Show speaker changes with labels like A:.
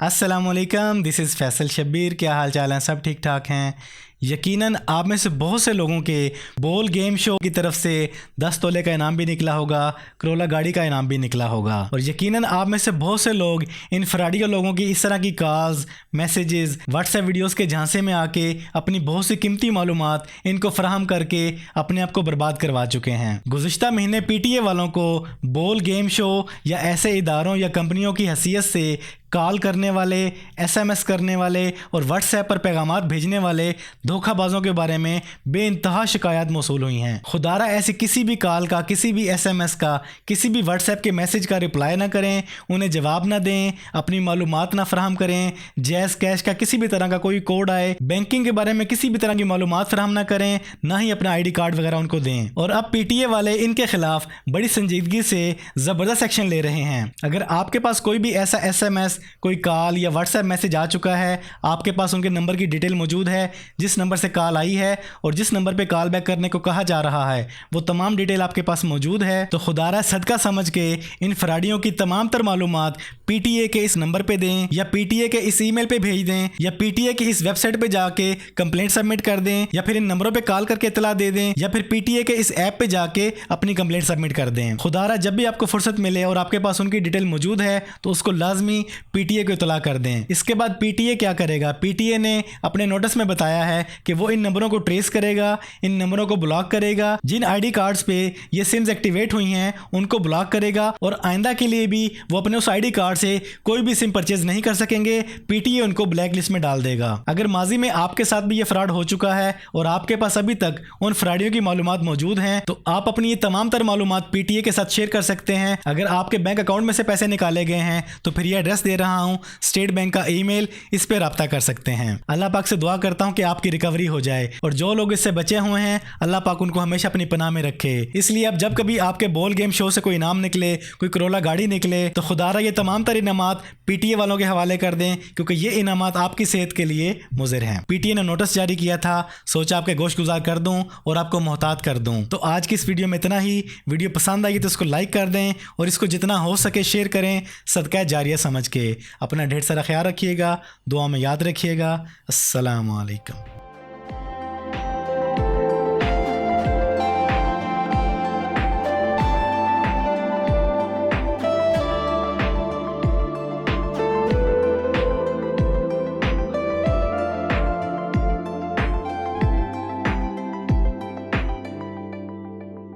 A: अस्सलाम वालेकुम, this is Faisal Shabbir. क्या हाल चाल हैं? सब ठीक ठाक हैं। यकीनन आप में से बहुत से लोगों के बोल गेम शो की तरफ से 10 तोले का इनाम भी निकला होगा, करोला गाड़ी का इनाम भी निकला होगा। और यकीनन आप में से बहुत से लोग इन फ्रॉडिया लोगों की इस तरह की कॉल्स, मैसेजेस, व्हाट्सएप वीडियोस के झांसे में आके अपनी बहुत सी कीमती मालूमात इनको फराहम करके अपने आप को बर्बाद करवा चुके हैं। गुज़िश्ता महीने पीटीए वालों को बोल गेम शो या ऐसे इदारों या कंपनियों की हैसियत से कॉल करने वाले, एसएमएस करने वाले और व्हाट्सएप पर पैगामात भेजने वाले धोखाबाजों के बारे में बेइंतहा शिकायत मौसूल हुई हैं। खुदारा ऐसी किसी भी कॉल का, किसी भी एसएमएस का, किसी भी व्हाट्सएप के मैसेज का रिप्लाई ना करें, उन्हें जवाब ना दें, अपनी मालूमात ना फराहम करें। जैज़ कैश का किसी भी तरह का कोई कोड आए, बैंकिंग के बारे में किसी भी तरह की मालूमात फराहम ना करें, ना ही अपना आईडी कार्ड वगैरह उनको दें। और अब पीटीए वाले इनके खिलाफ बड़ी संजीदगी से ज़बरदस्त एक्शन ले रहे हैं। अगर आपके पास कोई भी ऐसा एसएमएस, कोई कॉल या व्हाट्सएप मैसेज आ चुका है, आपके पास उनके नंबर की डिटेल मौजूद है, जिस नंबर से कॉल आई है और जिस नंबर पे कॉल बैक करने को कहा जा रहा है, वो तमाम डिटेल आपके पास मौजूद है, तो खुदारा सदका समझ के इन फ्रॉडियों की तमाम तर मालूमात पीटीए के इस नंबर पे दें, या पीटीए के इस ईमेल पे भेज दें, या पीटीए की इस वेबसाइट पे जाके कंप्लेंट सबमिट कर दें, या फिर इन नंबरों पे कॉल करके इतला दे दें, या फिर पीटीए के इस ऐप पे जाके अपनी कंप्लेंट सबमिट कर दें। खुदारा जब भी आपको फुर्सत मिले और आपके पास उनकी डिटेल मौजूद है तो उसको लाजमी पीटीए को इतला कर दें। इसके बाद पीटीए क्या करेगा? पीटीए ने अपने नोटिस में बताया है कि वो इन नंबरों को ट्रेस करेगा, इन नंबरों को ब्लॉक करेगा, जिन आईडी कार्ड्स पे ये सिम्स एक्टिवेट हुई हैं उनको ब्लॉक करेगा, और आइंदा के लिए भी वो अपने उस आईडी कार्ड से कोई भी सिम परचेज नहीं कर सकेंगे। पीटीए उनको ब्लैक लिस्ट में डाल देगा। अगर माजी में आपके साथ भी ये फ्रॉड हो चुका है और आपके पास अभी तक उन फ्रॉडियों की मालूमात मौजूद हैं, तो आप अपनी ये तमाम तर मालूमात पीटीए के साथ शेयर कर सकते हैं। अगर आपके बैंक अकाउंट में से पैसे निकाले गए हैं तो फिर ये एड्रेस दे रहा हूँ, स्टेट बैंक का ईमेल, इस पे राब्ता कर सकते हैं। अल्लाह पाक से दुआ करता हूँ कि आपकी रिकवरी हो जाए, और जो लोग इससे बचे हुए हैं अल्लाह पाक उनको हमेशा अपनी पनाह में रखे। इसलिए अब जब कभी आपके बॉल गेम शो से कोई इनाम निकले, कोई करोला गाड़ी निकले, तो खुदारा ये तमाम तर इनामात पीटीए वालों के हवाले कर दें, क्योंकि ये इनामात आपकी सेहत के लिए मुज़िर हैं। पीटीए ने नोटिस जारी किया था, सोचा आपके गोश्त गुजार कर दूं और आपको मोहतात कर दूं। तो आज की इस वीडियो में इतना ही। वीडियो पसंद आई तो इसको लाइक कर दें और इसको जितना हो सके शेयर करें, सदका जारिया समझ के। अपना ढेर सारा ख्याल रखिएगा, दुआ में याद रखिएगा। अस्सलाम वालेकुम।